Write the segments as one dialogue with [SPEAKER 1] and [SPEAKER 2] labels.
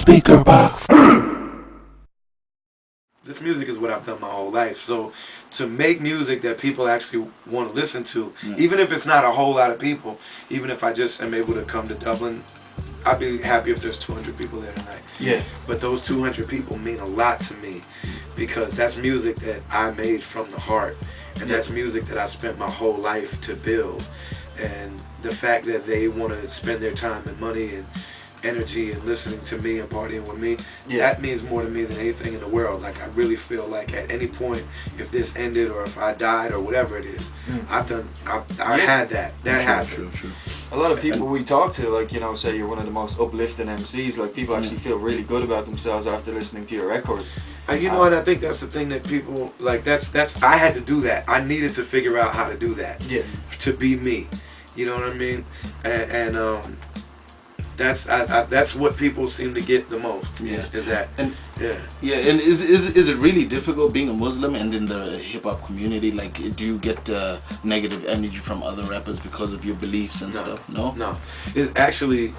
[SPEAKER 1] Speakerboxx.
[SPEAKER 2] This music is what I've done my whole life. So to make music that people actually want to listen to, even if it's not a whole lot of people, even if I just am able to come to Dublin, I'd be happy if there's 200 people there tonight.
[SPEAKER 3] Yeah.
[SPEAKER 2] But those 200 people mean a lot to me because that's music that I made from the heart. And that's music that I spent my whole life to build. And the fact that they want to spend their time and money and energy and listening to me and partying with me, that means more to me than anything in the world. Like, I really feel like at any point, if this ended or if I died or whatever it is, I had that happened.
[SPEAKER 3] True. A lot of people we talk to, like, you know, say you're one of the most uplifting MCs. Like, people actually feel really good about themselves after listening to your records.
[SPEAKER 2] And you know, and I think that's the thing that people like. That's I had to do that. I needed to figure out how to do that. To be me. You know what I mean? And that's what people seem to get the most. Is that
[SPEAKER 4] and and is it really difficult being a Muslim and in the hip hop community? Like, do you get negative energy from other rappers because of your beliefs and stuff? No.
[SPEAKER 2] It actually,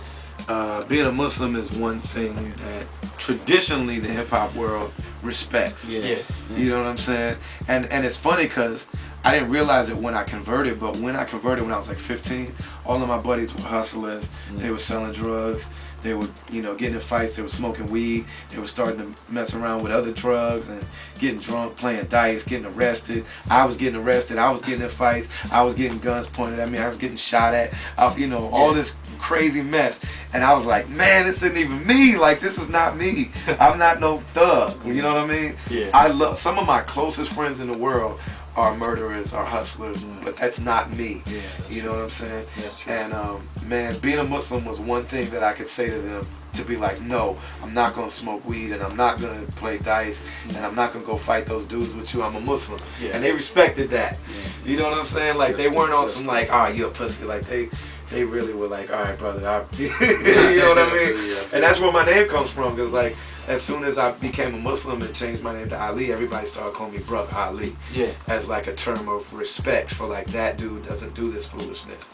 [SPEAKER 2] being a Muslim is one thing that traditionally the hip hop world respects. You know what I'm saying? And it's funny because I didn't realize it when I converted, but when I converted when I was like 15, all of my buddies were hustlers. They were selling drugs. They were, you know, getting in fights. They were smoking weed. They were starting to mess around with other drugs and getting drunk, playing dice, getting arrested. I was getting arrested. I was getting in fights. I was getting guns pointed at me. I was getting shot at. You know, all this crazy mess. And I was like, man, this isn't even me. Like, this is not me. I'm not no thug. You know what I mean? I love some of my closest friends in the world are murderers, are hustlers, but that's not me. You know what I'm saying? And man, being a Muslim was one thing that I could say to them, to be like, no, I'm not gonna smoke weed and I'm not gonna play dice and I'm not gonna go fight those dudes with you. I'm a Muslim. And they respected that. You know what I'm saying? Like, they weren't on some like, oh, you a pussy. Like, they really were like, all right, brother. You know what I mean? And that's where my name comes from, because like, as soon as I became a Muslim and changed my name to Ali, everybody started calling me Brother Ali. As like a term of respect for like, that dude doesn't do this foolishness.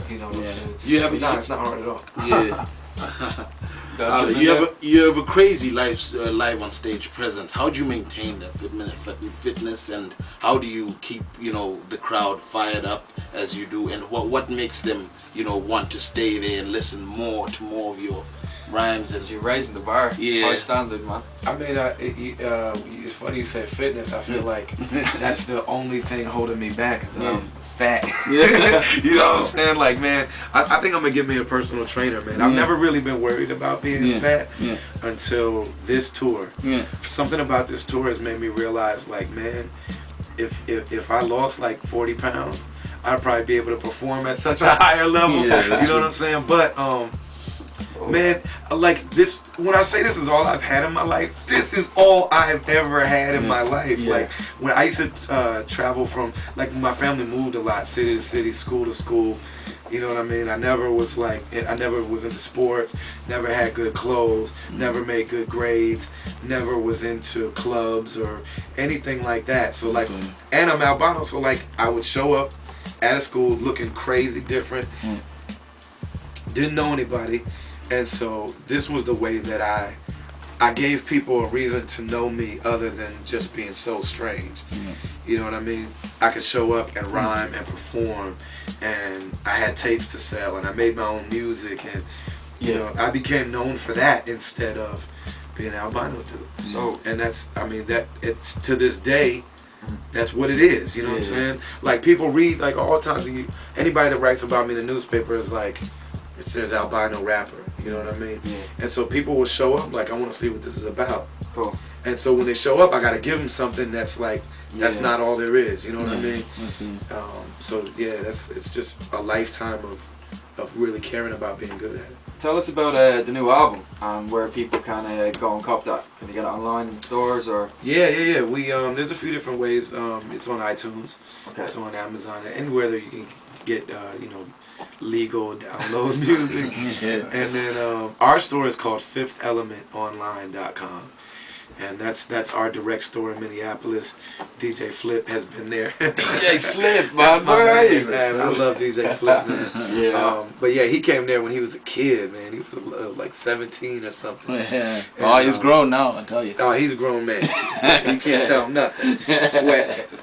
[SPEAKER 2] You know what I'm saying? It's not hard at all.
[SPEAKER 4] You have a crazy live on stage presence. How do you maintain that fitness, and how do you keep, you know, the crowd fired up as you do, and what makes them, you know, want to stay there and listen more of your rhymes? As
[SPEAKER 3] you're raising the bar, high standard, man.
[SPEAKER 2] I mean, it's funny you said fitness. I feel like that's the only thing holding me back, is I'm fat. You know what I'm saying? Like, man, I think I'm gonna get me a personal trainer, man. I've never really been worried about being fat until this tour. Something about this tour has made me realize, like, man, if I lost like 40 pounds, I'd probably be able to perform at such a higher level. You know what I'm saying? But man, like, this, when I say this is all I've had in my life, this is all I've ever had in my life. Like, when I used to travel from, like, my family moved a lot, city to city, school to school. You know what I mean? I never was into sports, never had good clothes, never made good grades, never was into clubs or anything like that. So like, and I'm albino, so like, I would show up at a school looking crazy different, didn't know anybody, and so this was the way that I gave people a reason to know me other than just being so strange. You know what I mean? I could show up and rhyme and perform, and I had tapes to sell, and I made my own music, and you know, I became known for that instead of being an albino dude. So, and that's, I mean, that it's to this day, that's what it is. You know what I'm saying? Like, people read, like, all times, anybody that writes about me in the newspaper is like, it says albino rapper. You know what I mean? And so people will show up like, I want to see what this is about. And so when they show up, I got to give them something that's like, that's not all there is. You know what I mean? So yeah, it's just a lifetime of really caring about being good at it.
[SPEAKER 3] Tell us about the new album and where people can go and cop that. Can they get it online in stores or?
[SPEAKER 2] Yeah. We there's a few different ways. It's on iTunes. It's on Amazon. Anywhere that you can get you know, legal download music. And then our store is called FifthElementOnline.com. and that's our direct store in Minneapolis. DJ Flip has been there.
[SPEAKER 3] DJ Flip,
[SPEAKER 2] That's
[SPEAKER 3] my boy.
[SPEAKER 2] man. I love DJ Flip, man.
[SPEAKER 3] Yeah.
[SPEAKER 2] But yeah, he came there when he was a kid, man. He was like 17 or something.
[SPEAKER 1] Yeah.
[SPEAKER 2] And,
[SPEAKER 1] Oh, he's grown now, I tell you.
[SPEAKER 2] Oh, he's a grown man. You can't tell him nothing.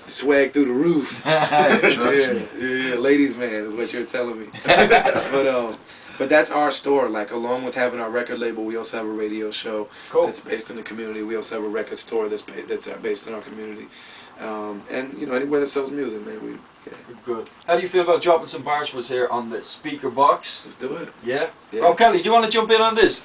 [SPEAKER 2] Swag through the roof. Yeah, ladies man is what you're telling me. But that's our store. Like, along with having our record label, we also have a radio show that's based in the community. We also have a record store that's based in our community. And you know, anywhere that sells music, man.
[SPEAKER 3] Good. How do you feel about dropping some bars for us here on the Speakerboxx?
[SPEAKER 2] Let's do it.
[SPEAKER 3] Yeah. Oh, Kelly, do you want to jump in on this?